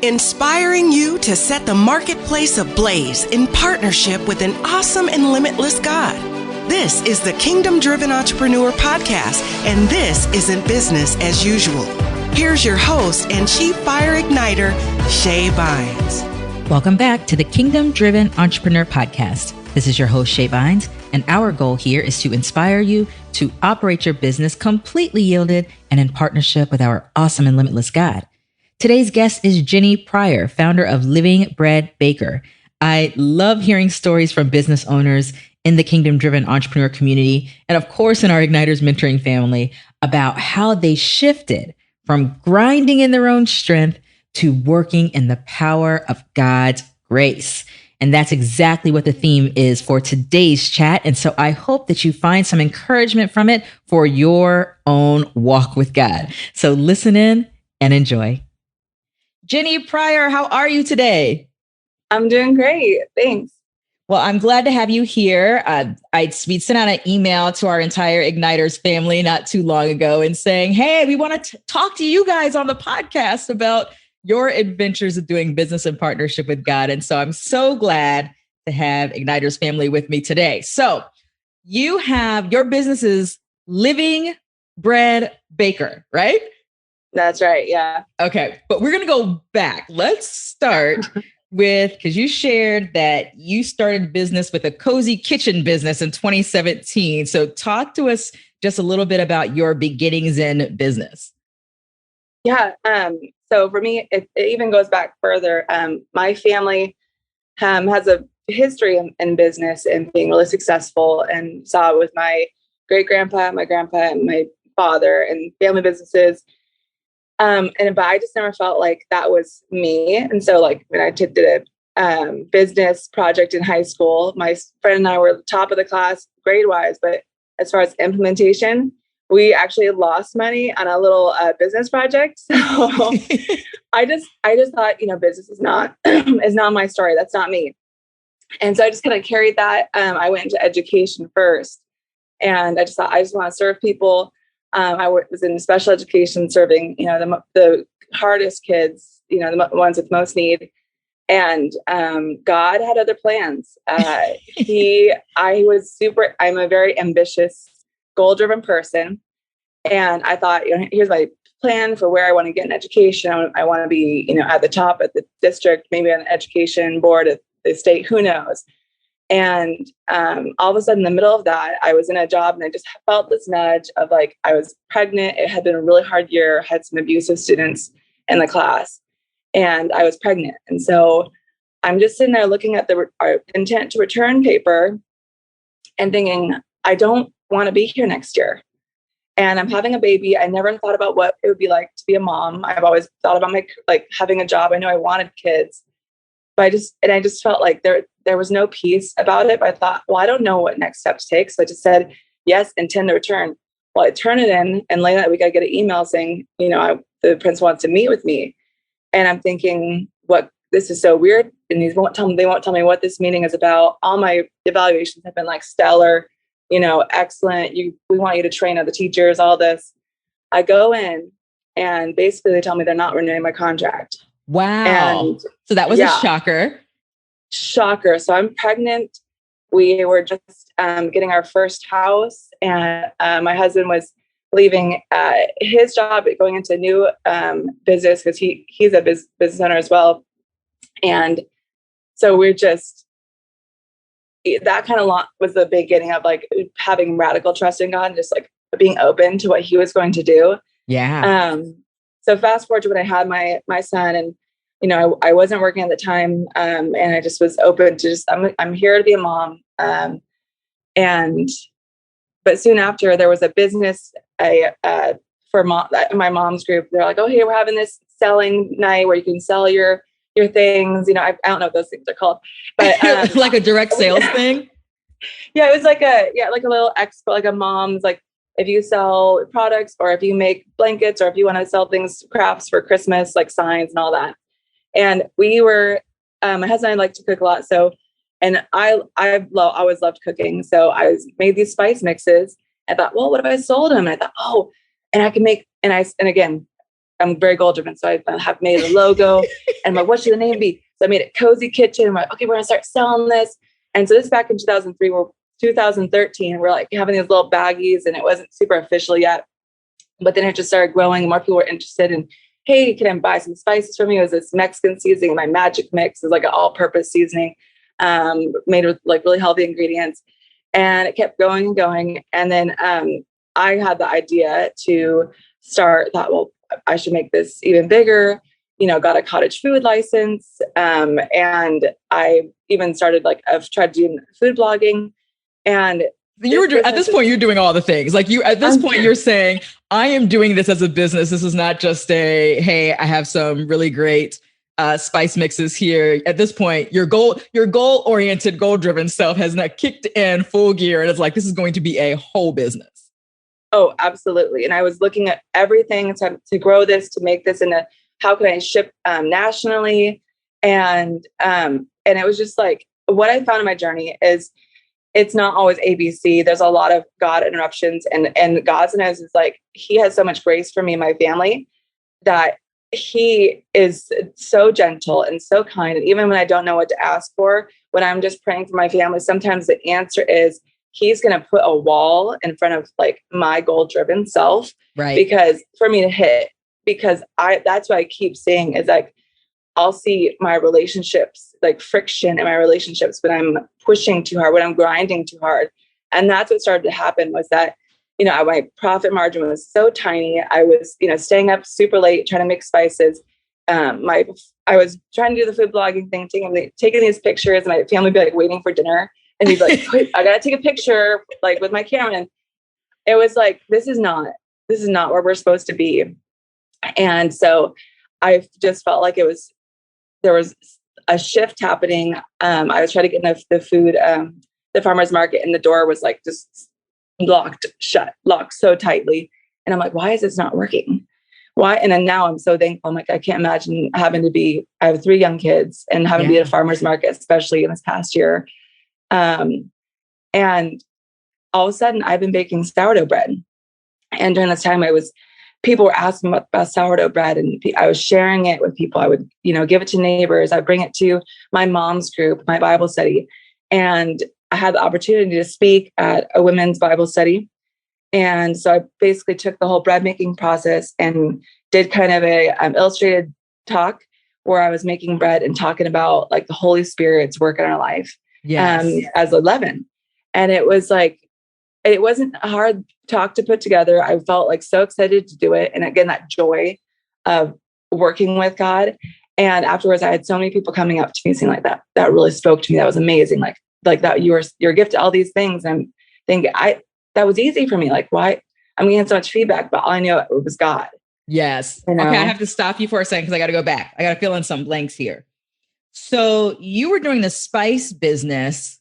inspiring you to set the marketplace ablaze in partnership with an awesome and limitless God. This is the Kingdom Driven Entrepreneur Podcast, and this isn't business as usual. Here's your host and Chief Fire Igniter, Shay Bynes. Welcome back to the Kingdom Driven Entrepreneur Podcast. This is your host, Shay Bynes, and our goal here is to inspire you to operate your business completely yielded and in partnership with our awesome and limitless God. Today's guest is Jenny Pryor, founder of Living Bread Baker. I love hearing stories from business owners in the Kingdom Driven Entrepreneur community, and of course in our Igniters mentoring family, about how they shifted from grinding in their own strength to working in the power of God's grace. And that's exactly what the theme is for today's chat. And so I hope that you find some encouragement from it for your own walk with God. So listen in and enjoy. Jenny Pryor, how are you today? I'm doing great. Thanks. Well, I'm glad to have you here. We sent out an email to our entire Igniters family not too long ago and saying, hey, we want to talk to you guys on the podcast about your adventures of doing business in partnership with God. And so I'm so glad to have Igniters family with me today. So you have your business is Living Bread Baker, right? That's right. Yeah. Okay. But we're going to go back. Let's start with, because you shared that you started business with a cozy kitchen business in 2017. So talk to us just a little bit about your beginnings in business. Yeah. So for me, it even goes back further. My family has a history in business and being really successful, and saw it with my great grandpa, my grandpa, and my father, and family businesses. But I just never felt like that was me. And so like when I did a business project in high school, my friend and I were top of the class grade wise, but as far as implementation, we actually lost money on a little business project. So I just thought, business is not is not my story. That's not me. And so I just kind of carried that. I went into education first, and I just thought I just want to serve people. I was in special education, serving the hardest kids, the ones with most need. And God had other plans. I'm a very ambitious, goal-driven person. And I thought, here's my plan for where I want to get in education. I want to be, at the top at the district, maybe on the education board at the state, who knows? And all of a sudden, in the middle of that, I was in a job and I just felt this nudge of like, I was pregnant. It had been a really hard year, had some abusive students in the class, and I was pregnant. And so I'm just sitting there looking at our intent to return paper and thinking, I don't want to be here next year. And I'm having a baby. I never thought about what it would be like to be a mom. I've always thought about having a job. I know I wanted kids, but I just felt like there was no peace about it. But I thought, well, I don't know what next step to take. So I just said, yes, intend to return. Well, I turn it in, and later that week I get an email saying, the principal wants to meet with me. And I'm thinking, this is so weird. And they won't tell me what this meeting is about. All my evaluations have been like stellar, excellent. We want you to train other teachers, all this. I go in, and basically they tell me they're not renewing my contract. Wow. And so that was a shocker. Shocker. So I'm pregnant. We were just getting our first house, and my husband was leaving his job, going into a new business because he's a business owner as well. And so we're just, that kind of was the beginning of like having radical trust in God and just like being open to what he was going to do. Yeah. So fast forward to when I had my son, and I wasn't working at the time, and I just was open to I'm here to be a mom. But soon after, there was a business for my mom's group. They're like, oh, hey, we're having this selling night where you can sell your things. I don't know what those things are called, but like a direct sales thing. Yeah, it was like a little expo, like a mom's, like if you sell products or if you make blankets or if you want to sell things, crafts for Christmas, like signs and all that. And we were, my husband and I like to cook a lot. So, and I always loved cooking. So I made these spice mixes. I thought, well, what if I sold them? And I thought, oh, and I can make, and again, I'm very goal driven. So I have made a logo and I'm like, what should the name be? So I made it Cozy Kitchen. I'm like, okay, we're going to start selling this. And so this back in 2003, 2013, we're like having these little baggies and it wasn't super official yet. But then it just started growing. More people were interested in, hey, can I buy some spices from you? It was this Mexican seasoning, my magic mix is like an all-purpose seasoning made with like really healthy ingredients. And it kept going and going. And then I had the idea to thought, well, I should make this even bigger, got a cottage food license. And I even started I've tried doing food blogging. And at this point, you're doing all the things. You're saying, I am doing this as a business. This is not just hey, I have some really great spice mixes here. At this point, your goal-oriented, goal-driven self has not kicked in full gear. And it's like, this is going to be a whole business. Oh, absolutely. And I was looking at everything to grow this, to make this into how can I ship nationally. And it was just like, what I found in my journey is it's not always ABC. There's a lot of God interruptions, and God's knows is like, he has so much grace for me and my family that he is so gentle and so kind. And even when I don't know what to ask for, when I'm just praying for my family, sometimes the answer is he's going to put a wall in front of my goal driven self, right? Because for me to hit, because that's what I keep saying is I'll see my relationships, friction in my relationships when I'm pushing too hard, when I'm grinding too hard. And that's what started to happen was that, my profit margin was so tiny. I was, staying up super late, trying to make spices. I was trying to do the food blogging thing, taking these pictures, and my family would be waiting for dinner. And he'd be like, quick, I got to take a picture with my camera. And it was like, this is not where we're supposed to be. And so I just felt like there was a shift happening. I was trying to get in the food, the farmer's market, and the door was just locked so tightly. And I'm like, why is this not working? Why? And then now I'm so thankful. I'm like, I can't imagine I have 3 young kids and having to be at a farmer's market, especially in this past year. And all of a sudden I've been baking sourdough bread. And during this time people were asking about sourdough bread, and I was sharing it with people. I would, give it to neighbors. I'd bring it to my mom's group, my Bible study. And I had the opportunity to speak at a women's Bible study. And so I basically took the whole bread making process and did kind of a illustrated talk where I was making bread and talking about the Holy Spirit's work in our life. Yes. As 11. And it was it wasn't a hard talk to put together. I felt so excited to do it. And again, that joy of working with God. And afterwards, I had so many people coming up to me saying that really spoke to me. That was amazing. Like that you're gifted all these things. And I'm thinking that was easy for me. Why? I'm getting so much feedback, but all I knew it was God. Yes. Okay. I have to stop you for a second because I got to go back. I got to fill in some blanks here. So you were doing the spice business.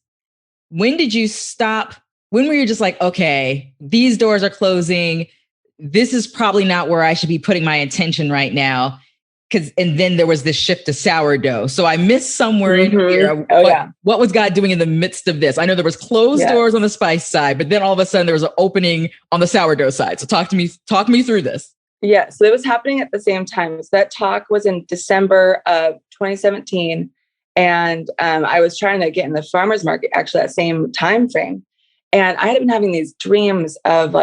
When did you stop? When were you just like, okay, these doors are closing. This is probably not where I should be putting my attention right now. And then there was this shift to sourdough. So I missed somewhere in here. What was God doing in the midst of this? I know there was closed doors on the spice side, but then all of a sudden there was an opening on the sourdough side. So talk me through this. Yeah. So it was happening at the same time. So that talk was in December of 2017. And I was trying to get in the farmer's market actually that same time frame. And I had been having these dreams of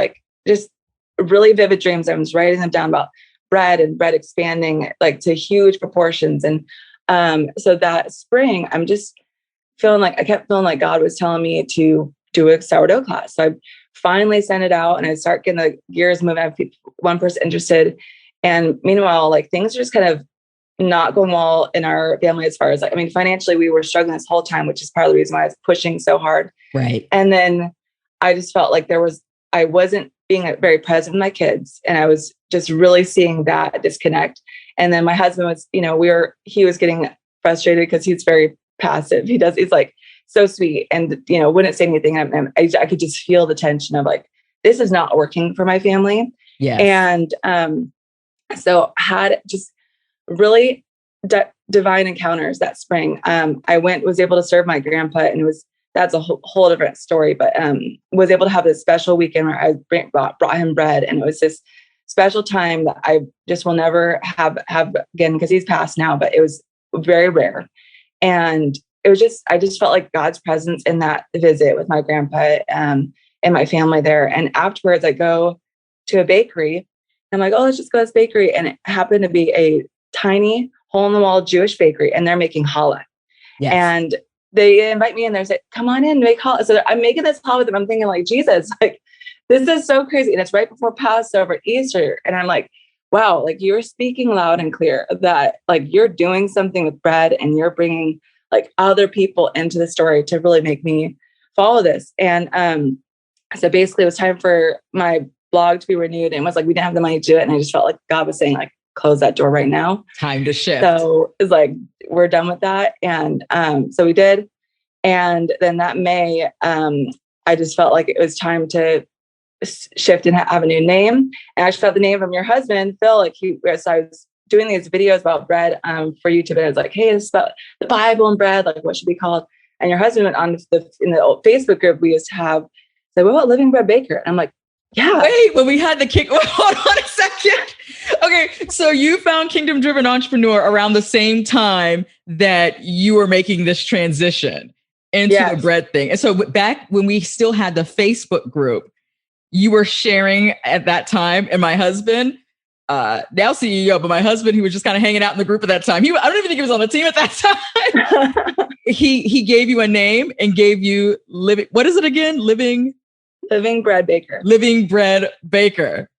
just really vivid dreams. I was writing them down about bread and bread expanding to huge proportions. And so that spring, I'm just I kept feeling like God was telling me to do a sourdough class. So I finally sent it out and I start getting the gears moving. I have one person interested. And meanwhile, things are just kind of not going well in our family as far as financially, we were struggling this whole time, which is part of the reason why I was pushing so hard. Right. And then I just felt like I wasn't being very present with my kids. And I was just really seeing that disconnect. And then my husband was, he was getting frustrated because he's very passive. He's so sweet and, wouldn't say anything. And I could just feel the tension of this is not working for my family. Yeah. And so had just really divine encounters that spring. I was able to serve my grandpa, and that's a whole different story, but was able to have this special weekend where I brought him bread, and it was this special time that I just will never have again, because he's passed now, but it was very rare. And it was just, I just felt like God's presence in that visit with my grandpa and my family there. And afterwards I go to a bakery. I'm like, oh, let's just go to this bakery. And it happened to be a tiny hole in the wall Jewish bakery, and they're making challah. Yes. And they invite me in there and say, come on in, make challah. So I'm making this challah with them. I'm thinking like, Jesus, like, this is so crazy. And it's right before Passover, Easter. And I'm like, wow, like you're speaking loud and clear that like you're doing something with bread, and you're bringing like other people into the story to really make me follow this. And so basically it was time for my blog to be renewed, and it was like, we didn't have the money to do it. And I just felt like God was saying like, close that door right now. Time to shift. So it's like, we're done with that. And so we did. And then that May, I just felt like it was time to shift and have a new name. And I just felt the name from your husband, Phil, like so I was doing these videos about bread for YouTube. And I was like, hey, it's about the Bible and bread. Like, what should be called? And your husband went on in the old Facebook group we used to have, said, what about Living Bread Baker? And I'm like, yeah. Wait, when we had the kick, hold on a second. Okay, so you found Kingdom Driven Entrepreneur around the same time that you were making this transition into the bread thing. And so back when we still had the Facebook group, you were sharing at that time, and my husband, now CEO, but my husband, he was just kind of hanging out in the group at that time. I don't even think he was on the team at that time. He gave you a name and gave you what is it again? Living Bread Baker. Living Bread Baker.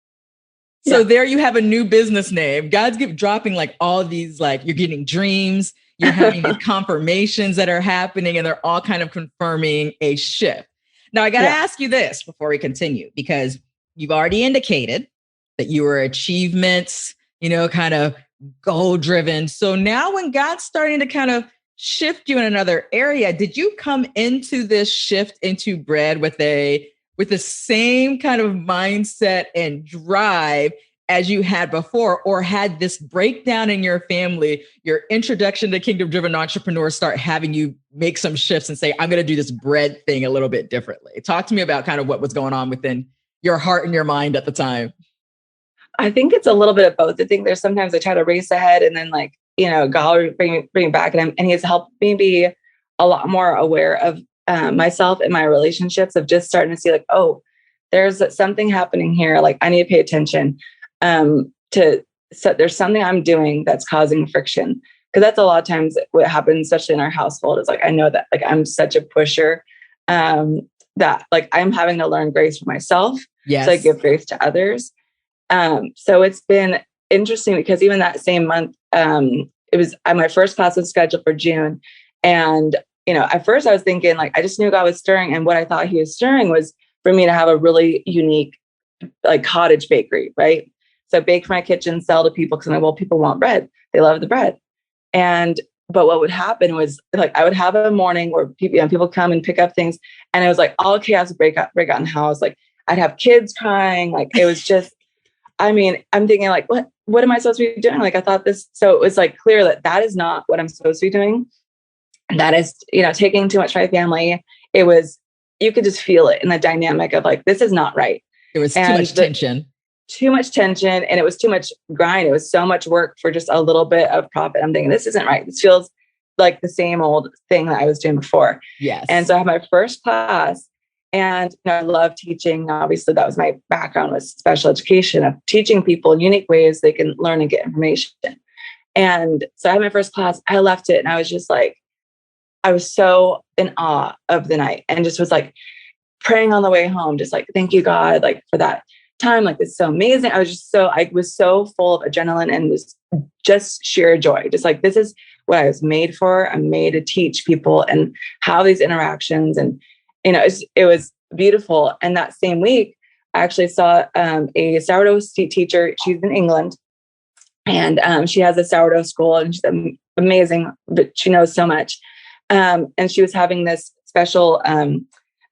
So there you have a new business name. God's dropping like all of these, like you're getting dreams, you're having these confirmations that are happening, and they're all kind of confirming a shift. Now I got to ask you this before we continue, because you've already indicated that you were achievements, kind of goal driven. So now when God's starting to kind of shift you in another area, did you come into this shift into bread with the same kind of mindset and drive as you had before, or had this breakdown in your family, your introduction to Kingdom Driven Entrepreneurs, start having you make some shifts and say, I'm going to do this bread thing a little bit differently? Talk to me about kind of what was going on within your heart and your mind at the time. I think it's a little bit of both. I think there's sometimes I try to race ahead, and then like, God will bring me back, and he's helped me be a lot more aware of myself and my relationships, of just starting to see like, oh, there's something happening here. Like I need to pay attention so there's something I'm doing that's causing friction. Cause that's a lot of times what happens, especially in our household, is like, I know that like, I'm such a pusher that like I'm having to learn grace for myself. Yes. So I give grace to others. So it's been interesting because even that same month, it was my first class was scheduled for June. And at first I was thinking like, I just knew God was stirring. And what I thought he was stirring was for me to have a really unique, like cottage bakery, right? So bake from my kitchen, sell to people, because I'm like, well, people want bread. They love the bread. But what would happen was like, I would have a morning where people come and pick up things. And it was like all chaos would break out in the house. Like I'd have kids crying. Like it was just, I'm thinking like, what am I supposed to be doing? Like I thought this, so it was like clear that is not what I'm supposed to be doing. That is, taking too much for my family. It was, you could just feel it in the dynamic of like, this is not right. It was too much tension. And it was too much grind. It was so much work for just a little bit of profit. I'm thinking, this isn't right. This feels like the same old thing that I was doing before. Yes. And so I had my first class, and I love teaching. Obviously, that was my background, was special education, of teaching people in unique ways they can learn and get information. And so I had my first class. I left it, and I was just like, I was so in awe of the night, and just was like praying on the way home, just like, thank you, God, like for that time. Like, it's so amazing. I was so full of adrenaline and was just sheer joy. Just like, this is what I was made for. I'm made to teach people and have these interactions. And, it was beautiful. And that same week, I actually saw a sourdough teacher. She's in England, and she has a sourdough school, and she's amazing, but she knows so much. And she was having this special, I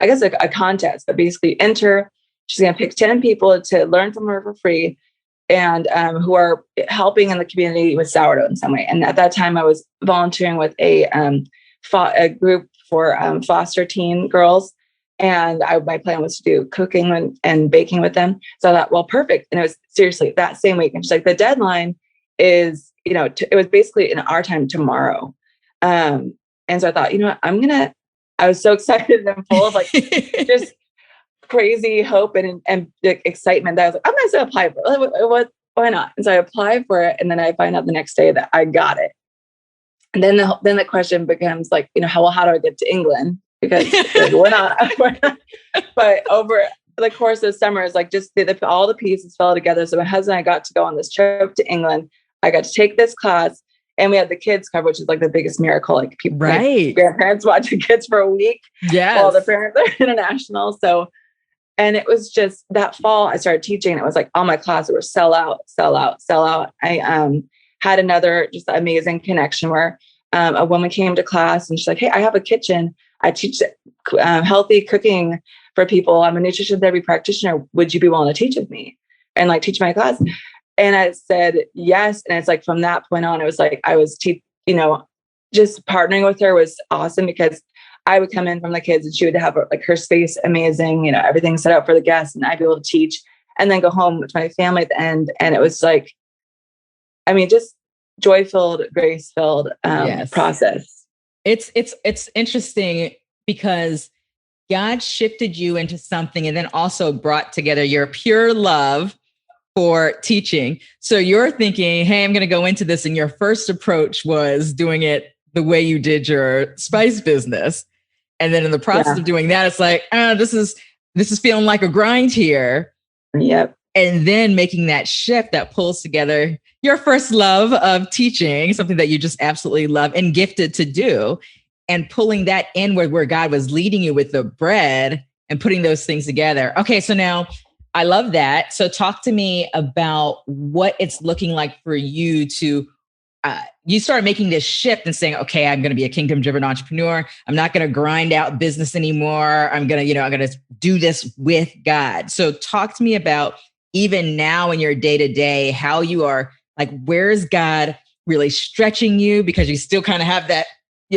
guess a contest, but basically enter. She's going to pick 10 people to learn from her for free, and who are helping in the community with sourdough in some way. And at that time I was volunteering with a group for foster teen girls And my plan was to do cooking and baking with them. So I thought, well, perfect. And it was seriously that same week. And she's like, the deadline is, it was basically in our time tomorrow. And so I thought, I was so excited and full of like just crazy hope and excitement that I was like, I'm going to apply for it. Why not? And so I applied for it. And then I find out the next day that I got it. And then the question becomes like, how do I get to England? Because we're not, but over the course of the summer is like just all the pieces fell together. So my husband and I got to go on this trip to England. I got to take this class and we had the kids cover, which is like the biggest miracle. Like people, right. Like grandparents watching kids for a week while the parents are international. So, and it was just that fall I started teaching and it was like all my classes were sell out. I had another just amazing connection where a woman came to class and she's like, hey, I have a kitchen. I teach healthy cooking for people. I'm a nutrition therapy practitioner. Would you be willing to teach with me and like teach my class? And I said, yes. And it's like, from that point on, it was like, I was, just partnering with her was awesome because I would come in from the kids and she would have like her space amazing, everything set up for the guests and I'd be able to teach and then go home with my family at the end. And it was like, just joy-filled, grace-filled process. It's interesting because God shifted you into something and then also brought together your pure love for teaching. So you're thinking, hey, I'm going to go into this. And your first approach was doing it the way you did your spice business. And then in the process of doing that, it's like, this is feeling like a grind here. Yep. And then making that shift that pulls together your first love of teaching, something that you just absolutely love and gifted to do, and pulling that in where God was leading you with the bread and putting those things together. Okay, so now I love that. So talk to me about what it's looking like for you to, you start making this shift and saying, okay, I'm going to be a kingdom-driven entrepreneur. I'm not going to grind out business anymore. I'm going to do this with God. So talk to me about even now in your day-to-day, how you are like, where is God really stretching you? Because you still kind of have that,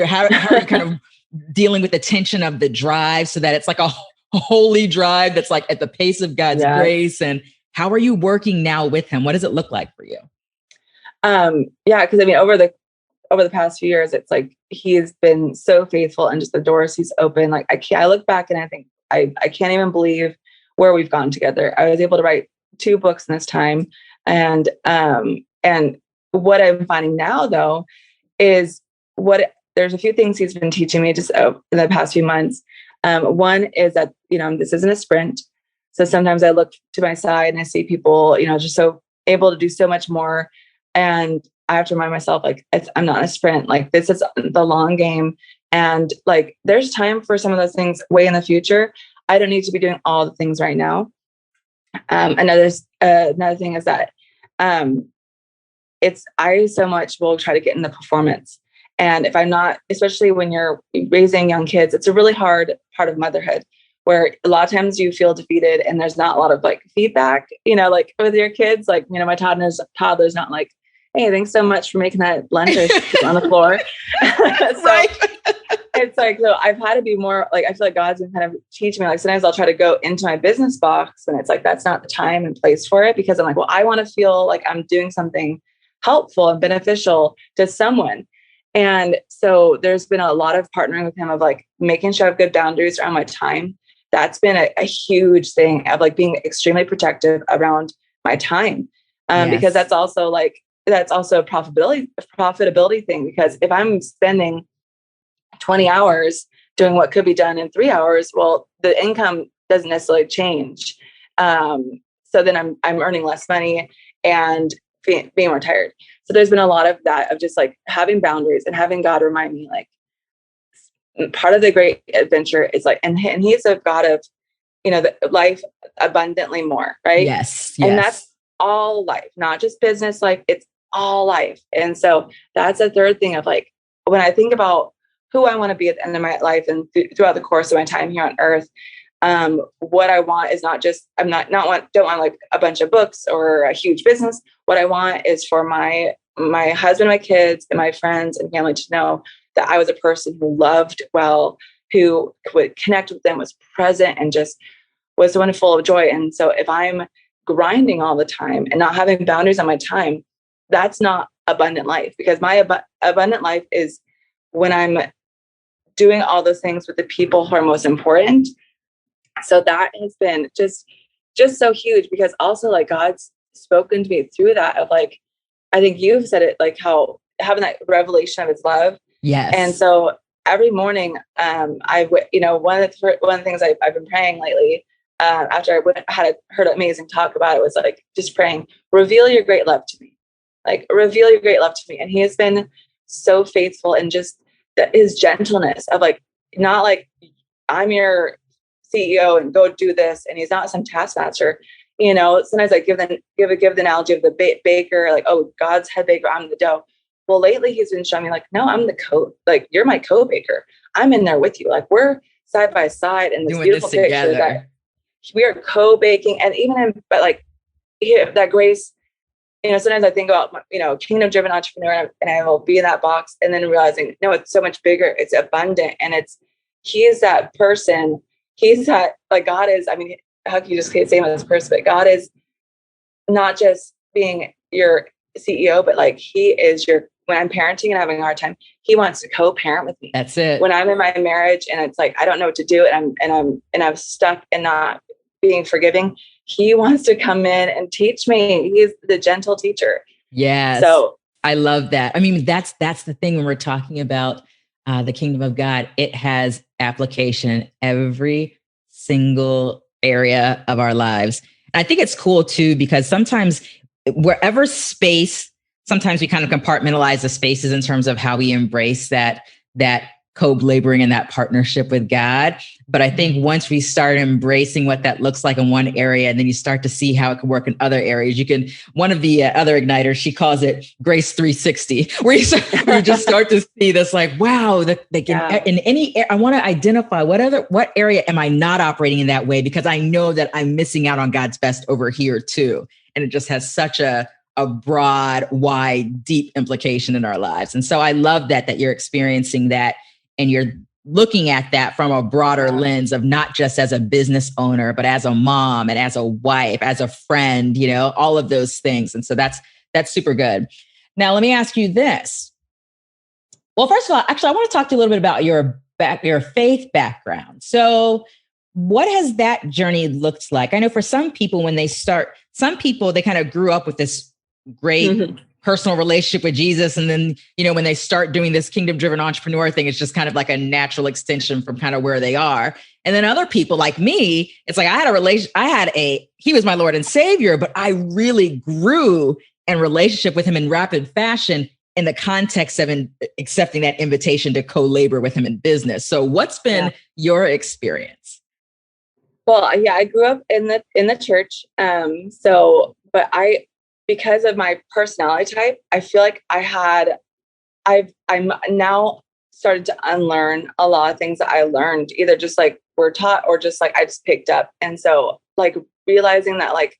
how are you kind of dealing with the tension of the drive so that it's like a holy drive that's like at the pace of God's grace? And how are you working now with him? What does it look like for you? Because over the past few years, it's like he's been so faithful and just the doors he's opened. Like I look back and I think I can't even believe where we've gone together. I was able to write 2 books in this time, and what I'm finding now though is there's a few things he's been teaching me just in the past few months. One is that this isn't a sprint, so sometimes I look to my side and I see people just so able to do so much more. And I have to remind myself, like, I'm not in a sprint. Like, this is the long game. And like, there's time for some of those things way in the future. I don't need to be doing all the things right now. Another thing is that I so much will try to get in the performance. And if I'm not, especially when you're raising young kids, it's a really hard part of motherhood where a lot of times you feel defeated and there's not a lot of like feedback, like with your kids, like, my toddler's not like, hey, thanks so much for making that lunch on the floor. Right. It's like, so I've had to be more like, I feel like God's been kind of teaching me, like sometimes I'll try to go into my business box and it's like, that's not the time and place for it, because I'm like, well, I want to feel like I'm doing something helpful and beneficial to someone. And so there's been a lot of partnering with him of like making sure I have good boundaries around my time. That's been a huge thing of like being extremely protective around my time. Because that's also a profitability thing, because if I'm spending 20 hours doing what could be done in 3 hours, well, the income doesn't necessarily change. So then I'm earning less money and being more tired. So there's been a lot of that, of just like having boundaries and having God remind me, like, part of the great adventure is like, and he's a God of, the life abundantly more, right? Yes. And that's all life, not just business life. It's all life. And so that's a third thing of like, when I think about who I want to be at the end of my life and throughout the course of my time here on earth, what I want is not just, don't want like a bunch of books or a huge business. What I want is for my husband, my kids, and my friends and family to know that I was a person who loved well, who would connect with them, was present, and just was one full of joy. And so if I'm grinding all the time and not having boundaries on my time, that's not abundant life, because my abundant life is when I'm doing all those things with the people who are most important. So that has been just so huge, because also like God's spoken to me through that of like, I think you've said it, like how having that revelation of his love. Yes. And so every morning, one of the things I've been praying lately, after I heard an amazing talk about it, was like just praying, reveal your great love to me, like reveal your great love to me. And he has been so faithful, and just his gentleness of like, not like I'm your CEO and go do this. And he's not some taskmaster. Sometimes I give the analogy of the baker, like, oh, God's head baker, I'm the dough. Well, lately he's been showing me like, no, I'm like, you're my co-baker. I'm in there with you. Like we're side by side in this doing beautiful this picture together. that we are co-baking. And but like that grace, sometimes I think about, kingdom driven entrepreneur, and I will be in that box, and then realizing, no, it's so much bigger. It's abundant. And he is that person. He's that, like, God is, I mean, how can you just say him as a person, but God is not just being your CEO, but like he is when I'm parenting and having a hard time, he wants to co-parent with me. That's it. When I'm in my marriage and it's like, I don't know what to do, and I'm stuck and not being forgiving, he wants to come in and teach me. He's the gentle teacher. Yes. So I love that. I mean, that's the thing when we're talking about the kingdom of God. It has application in every single area of our lives. And I think it's cool too, because sometimes wherever space, sometimes we kind of compartmentalize the spaces in terms of how we embrace that co-laboring and that partnership with God. But I think once we start embracing what that looks like in one area, and then you start to see how it can work in other areas, one of the other igniters, she calls it Grace 360, where you just start to see this like, wow, that they can, in any, I want to identify what area am I not operating in that way? Because I know that I'm missing out on God's best over here too. And it just has such a broad, wide, deep implication in our lives. And so I love that you're experiencing that, and you're looking at that from a broader lens of not just as a business owner, but as a mom and as a wife, as a friend, all of those things. And so that's super good. Now, let me ask you this. Well, first of all, actually, I want to talk to you a little bit about your faith background. So what has that journey looked like? I know for some people, they kind of grew up with this great personal relationship with Jesus. And then, when they start doing this kingdom driven entrepreneur thing, it's just kind of like a natural extension from kind of where they are. And then other people like me, it's like he was my Lord and Savior, but I really grew in relationship with him in rapid fashion in the context of accepting that invitation to co-labor with him in business. So what's been your experience? Well, yeah, I grew up in the church. Because of my personality type, I feel like I'm now started to unlearn a lot of things that I learned, either just like were taught or just like I just picked up. And so like realizing that like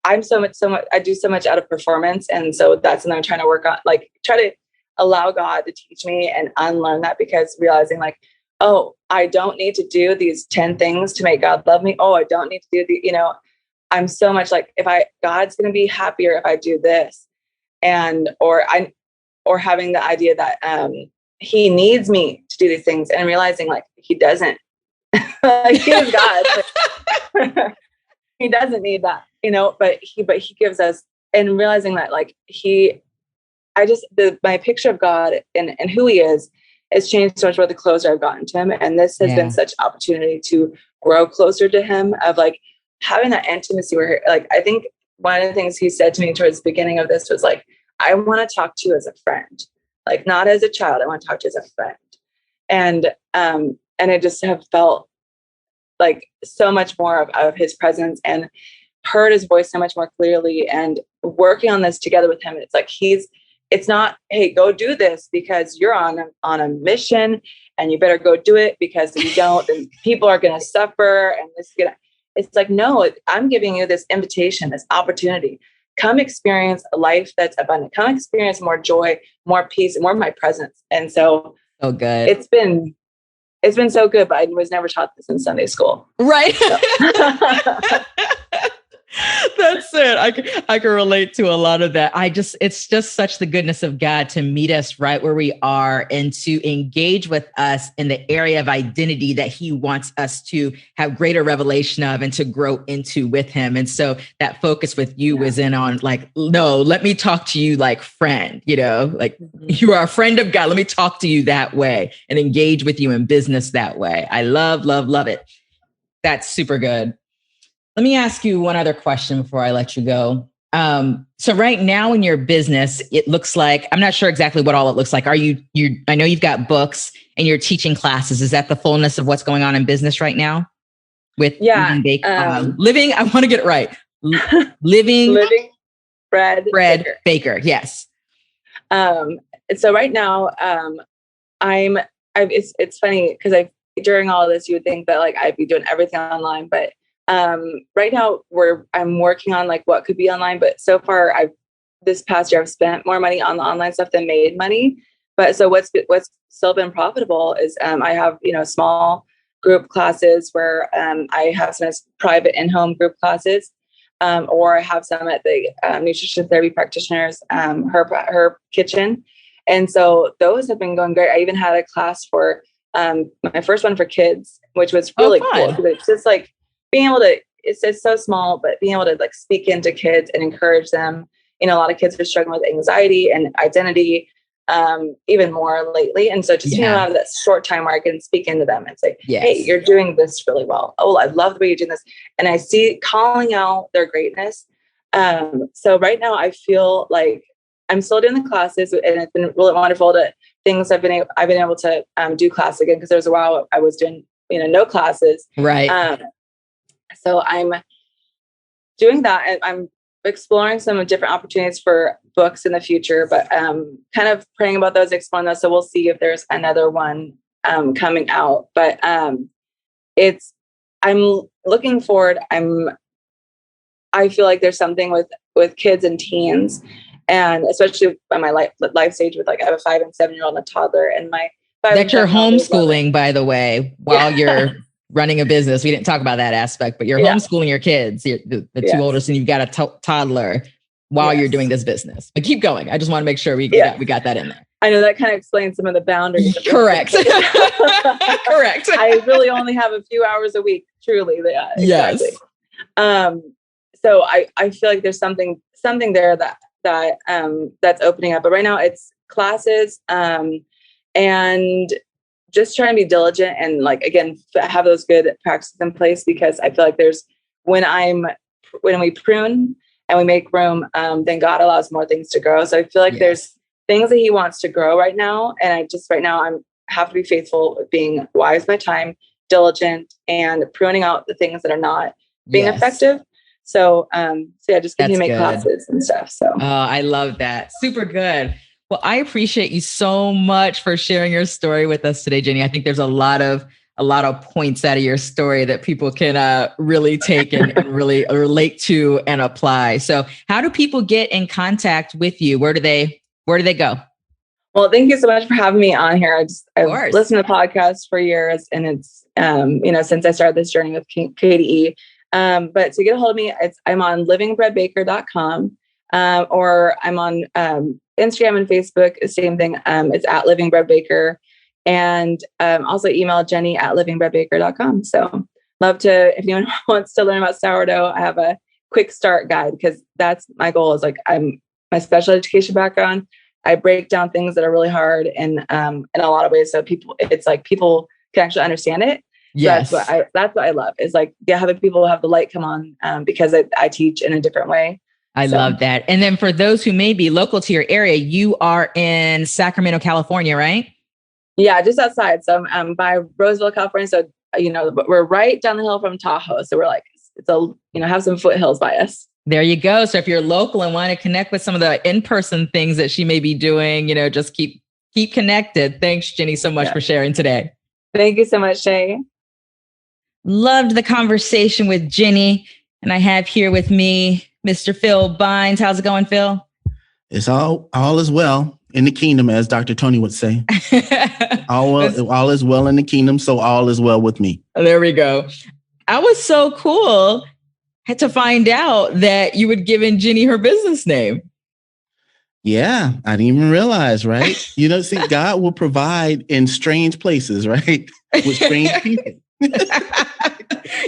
I'm so much, I do so much out of performance. And so that's something I'm trying to work on, like try to allow God to teach me and unlearn that, because realizing like, oh, I don't need to do these 10 things to make God love me. Oh, I don't need to do I'm so much like, God's going to be happier if I do this, or having the idea that he needs me to do these things, and realizing like he doesn't. Like he is God. He doesn't need that, but he gives us, and realizing that like my picture of God and who he is has changed so much more the closer I've gotten to him. And this has been such opportunity to grow closer to him, of like having that intimacy where, like, I think one of the things he said to me towards the beginning of this was like, I want to talk to you as a friend, like not as a child. I want to talk to you as a friend. And I just have felt like so much more of his presence, and heard his voice so much more clearly, and working on this together with him. It's like, it's not, hey, go do this because you're on a mission and you better go do it, because if you don't, then people are going to suffer. And it's like, no, I'm giving you this invitation, this opportunity. Come experience a life that's abundant. Come experience more joy, more peace, more of my presence. And so good. It's been it's been so good, but I was never taught this in Sunday school. Right. So. That's it. I can relate to a lot of that. It's just such the goodness of God to meet us right where we are and to engage with us in the area of identity that he wants us to have greater revelation of and to grow into with him. And so that focus with you was in on like, no, let me talk to you like friend, like you are a friend of God. Let me talk to you that way and engage with you in business that way. I love, love, love it. That's super good. Let me ask you one other question before I let you go. So right now in your business, it looks like, I'm not sure exactly what all it looks like. I know you've got books and you're teaching classes. Is that the fullness of what's going on in business right now? With living, I want to get it right. Living bread baker. Yes. So right now, it's funny because during all of this, you would think that like I'd be doing everything online, but right now I'm working on like what could be online, but so far this past year I've spent more money on the online stuff than made money. But so what's still been profitable is I have small group classes where I have some private in-home group classes, or I have some at the nutrition therapy practitioners her kitchen, and so those have been going great. I even had a class for my first one for kids, which was really cool because it's just like being able to, it's so small, but being able to like speak into kids and encourage them. A lot of kids are struggling with anxiety and identity, even more lately. And so just being able to have that short time where I can speak into them and say, hey, you're doing this really well. Oh, I love the way you're doing this. And I see calling out their greatness. So right now I feel like I'm still doing the classes, and it's been really wonderful I've been able to do class again, because there was a while I was doing, no classes. Right. So I'm doing that, and I'm exploring some different opportunities for books in the future, but kind of praying about those, exploring those. So we'll see if there's another one coming out. But I'm looking forward. I feel like there's something with kids and teens, and especially by my life stage with like I have a 5 and 7-year-old and a toddler, and my that you're homeschooling, by the way, while you're running a business. We didn't talk about that aspect, but you're homeschooling your kids, the two oldest, and you've got a toddler while you're doing this business. But keep going. I just want to make sure we got that in there. I know that kind of explains some of the boundaries. Correct. Correct. I really only have a few hours a week, truly. Yeah, exactly. Yes. So I feel like there's something there that's opening up. But right now it's classes, and just trying to be diligent and like, again, have those good practices in place, because I feel like when we prune and we make room, then God allows more things to grow. So I feel like there's things that he wants to grow right now. And I have to be faithful with being wise with my time, diligent, and pruning out the things that are not being effective. So, just continue to make classes and stuff. So, I love that. Super good. Well, I appreciate you so much for sharing your story with us today, Jenny. I think there's a lot of points out of your story that people can really take and really relate to and apply. So how do people get in contact with you? Where do they go? Well, thank you so much for having me on here. I've listened to podcasts for years, and it's, since I started this journey with KDE. But to get a hold of me, I'm on livingbreadbaker.com, or I'm on Instagram and Facebook, same thing. It's at Living Bread Baker, and also email jenny@livingbreadbaker.com. So love to, if anyone wants to learn about sourdough, I have a quick start guide, because that's my goal. Is like, my special education background, I break down things that are really hard in a lot of ways, so people can actually understand it. Yes. So that's what I love, is like having people have the light come on, because I teach in a different way. I love that. And then for those who may be local to your area, you are in Sacramento, California, right? Yeah, just outside. So I'm by Roseville, California. So, we're right down the hill from Tahoe. So we're like, have some foothills by us. There you go. So if you're local and want to connect with some of the in-person things that she may be doing, just keep connected. Thanks, Jenny, so much for sharing today. Thank you so much, Shay. Loved the conversation with Jenny. And I have here with me Mr. Phil Bynes. How's it going, Phil? It's all is well in the kingdom, as Dr. Tony would say. all is well in the kingdom, so all is well with me. There we go. I was so cool to find out that you had given Jenny her business name. Yeah, I didn't even realize, right? See, God will provide in strange places, right? With strange people.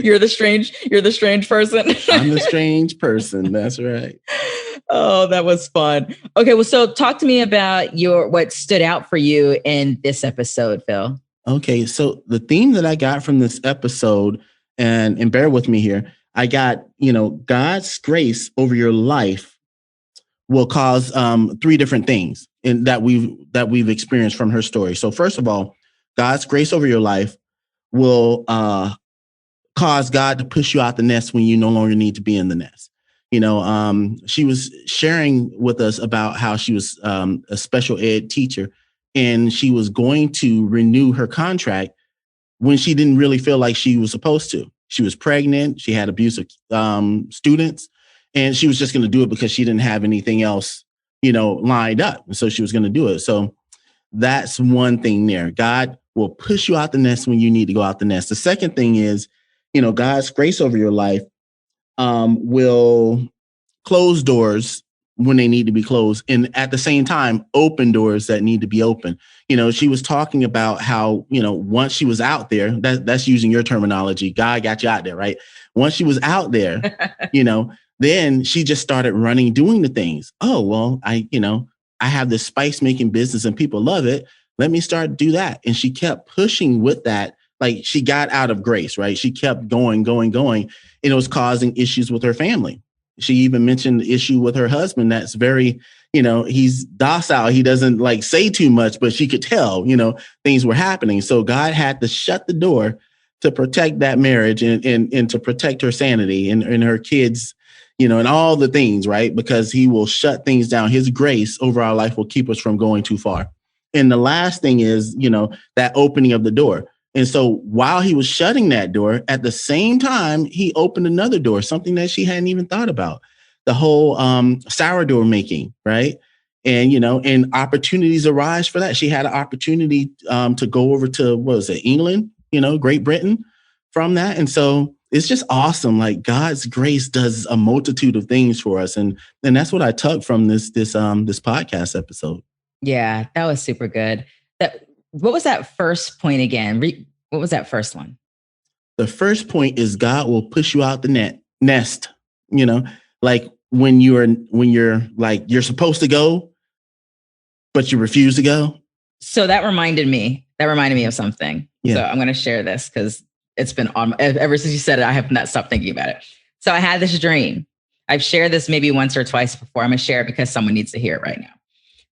You're the strange person. I'm the strange person. That's right. Oh, that was fun. Okay, well, so talk to me about what stood out for you in this episode, Phil. Okay, so the theme that I got from this episode, and bear with me here, I got, God's grace over your life will cause three different things that we've experienced from her story. So first of all, God's grace over your life will cause God to push you out the nest when you no longer need to be in the nest. She was sharing with us about how she was a special ed teacher, and she was going to renew her contract when she didn't really feel like she was supposed to. She was pregnant. She had abusive students, and she was just going to do it because she didn't have anything else, lined up. And so she was going to do it. So that's one thing there. God will push you out the nest when you need to go out the nest. The second thing is, God's grace over your life will close doors when they need to be closed, and at the same time, open doors that need to be open. She was talking about how, once she was out there, that's using your terminology, God got you out there, right? Once she was out there, then she just started doing the things. Oh, well, I have this spice making business and people love it. Let me start to do that. And she kept pushing with that. Like, she got out of grace, right? She kept going, and it was causing issues with her family. She even mentioned the issue with her husband. That's very, he's docile. He doesn't say too much, but she could tell, things were happening. So God had to shut the door to protect that marriage and to protect her sanity and her kids, and all the things, right? Because he will shut things down. His grace over our life will keep us from going too far. And the last thing is, that opening of the door. And so while he was shutting that door, at the same time, he opened another door, something that she hadn't even thought about, the whole sourdough making, right? And, and opportunities arise for that. She had an opportunity to go over to, England, Great Britain from that. And so it's just awesome. Like, God's grace does a multitude of things for us. And that's what I took from this podcast episode. Yeah, that was super good. What was that first point again? What was that first one? The first point is God will push you out the nest, like when you're like, you're supposed to go, but you refuse to go. So that reminded me of something. Yeah. So I'm going to share this because it's been on ever since you said it. I have not stopped thinking about it. So I had this dream. I've shared this maybe once or twice before. I'm going to share it because someone needs to hear it right now.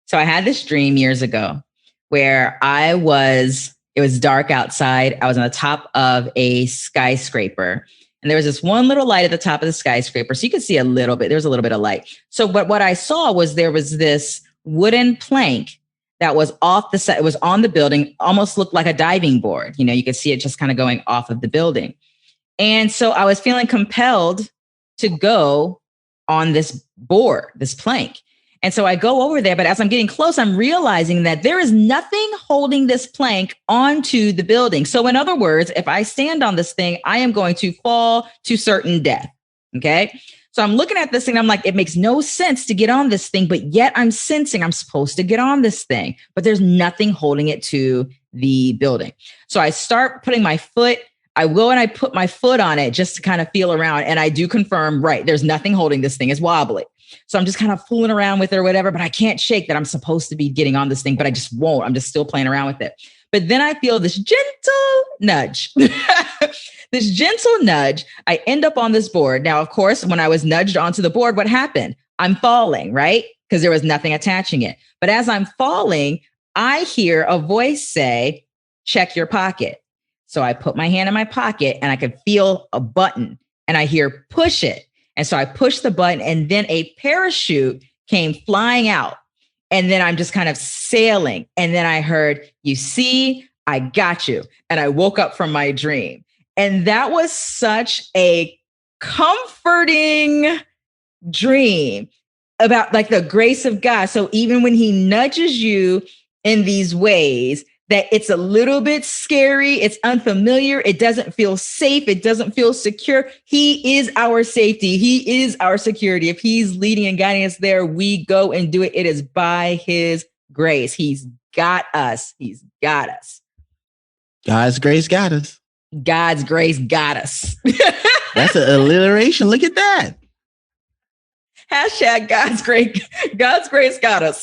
So I had this dream years ago where it was dark outside. I was on the top of a skyscraper, and there was this one little light at the top of the skyscraper. So you could see a little bit, there was a little bit of light. So what I saw was there was this wooden plank that was off the side. It was on the building, almost looked like a diving board. You could see it just kind of going off of the building. And so I was feeling compelled to go on this board, this plank. And so I go over there, but as I'm getting close, I'm realizing that there is nothing holding this plank onto the building. So in other words, if I stand on this thing, I am going to fall to certain death. Okay. So I'm looking at this thing. I'm like, it makes no sense to get on this thing, but yet I'm sensing I'm supposed to get on this thing, but there's nothing holding it to the building. So I start putting my foot. I go and I put my foot on it just to kind of feel around. And I do confirm, right, there's nothing holding this thing. It's wobbly. So I'm just kind of fooling around with it or whatever, but I can't shake that I'm supposed to be getting on this thing, but I just won't. I'm just still playing around with it. But then I feel this gentle nudge, I end up on this board. Now, of course, when I was nudged onto the board, what happened? I'm falling, right? Because there was nothing attaching it. But as I'm falling, I hear a voice say, check your pocket. So I put my hand in my pocket and I could feel a button and I hear push it. And so I pushed the button and then a parachute came flying out. And then I'm just kind of sailing. And then I heard, you see, I got you. And I woke up from my dream. And that was such a comforting dream about like the grace of God. So even when he nudges you in these ways, that it's a little bit scary. It's unfamiliar. It doesn't feel safe. It doesn't feel secure. He is our safety. He is our security. If he's leading and guiding us there, we go and do it. It is by his grace. He's got us. He's got us. God's grace got us. God's grace got us. That's an alliteration. Look at that. Hashtag God's grace got us.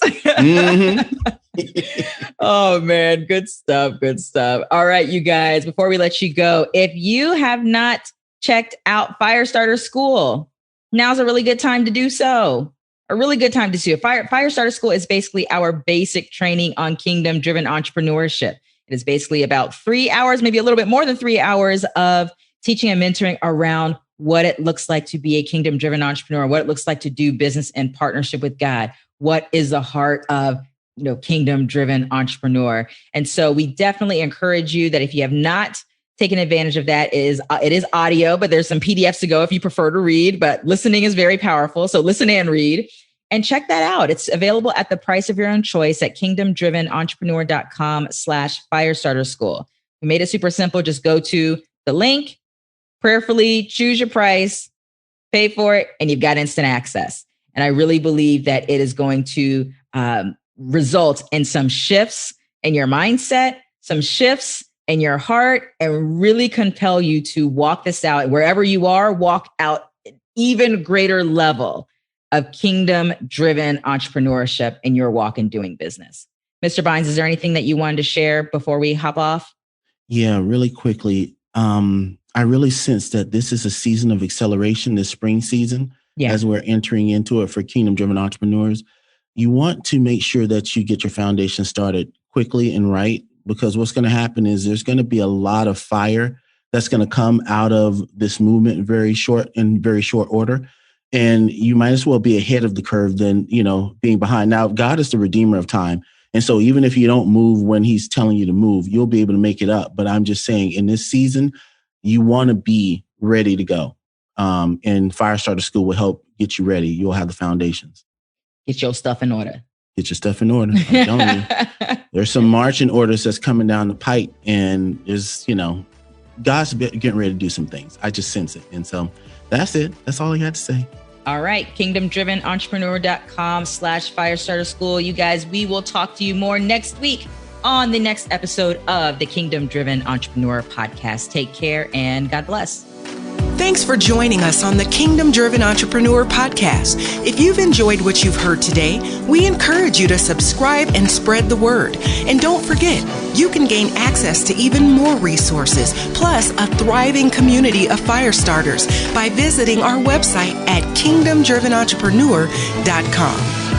Oh man, good stuff. Good stuff. All right, you guys, before we let you go, if you have not checked out Firestarter School, now's a really good time to do so. A really good time to do it. Firestarter School is basically our basic training on kingdom-driven entrepreneurship. It is basically about 3 hours, maybe a little bit more than 3 hours of teaching and mentoring around what it looks like to be a kingdom-driven entrepreneur, what it looks like to do business in partnership with God. What is the heart of kingdom-driven entrepreneur? And so we definitely encourage you that if you have not taken advantage of that, it is audio, but there's some PDFs to go if you prefer to read, but listening is very powerful. So listen and read and check that out. It's available at the price of your own choice at kingdomdrivenentrepreneur.com/Firestarter School. We made it super simple. Just go to the link, prayerfully choose your price, pay for it, and you've got instant access. And I really believe that it is going to result in some shifts in your mindset, some shifts in your heart, and really compel you to walk this out wherever you are, walk out an even greater level of kingdom-driven entrepreneurship in your walk in doing business. Mr. Bynes, is there anything that you wanted to share before we hop off? Yeah, really quickly. I really sense that this is a season of acceleration, this spring season, as we're entering into it for kingdom-driven entrepreneurs. You want to make sure that you get your foundation started quickly and right, because what's going to happen is there's going to be a lot of fire that's going to come out of this movement in very short order. And you might as well be ahead of the curve than, being behind. Now, God is the redeemer of time. And so even if you don't move when he's telling you to move, you'll be able to make it up. But I'm just saying, in this season, you want to be ready to go. And Firestarter School will help get you ready. You'll have the foundations. Get your stuff in order. Get your stuff in order. I'm telling you. There's some marching orders that's coming down the pipe, and there's, God's getting ready to do some things. I just sense it. And so that's it. That's all I got to say. All right. kingdomdrivenentrepreneur.com/Firestarter School. You guys, we will talk to you more next week on the next episode of the Kingdom Driven Entrepreneur Podcast. Take care and God bless. Thanks for joining us on the Kingdom Driven Entrepreneur Podcast. If you've enjoyed what you've heard today, we encourage you to subscribe and spread the word. And don't forget, you can gain access to even more resources, plus a thriving community of fire starters by visiting our website at kingdomdrivenentrepreneur.com.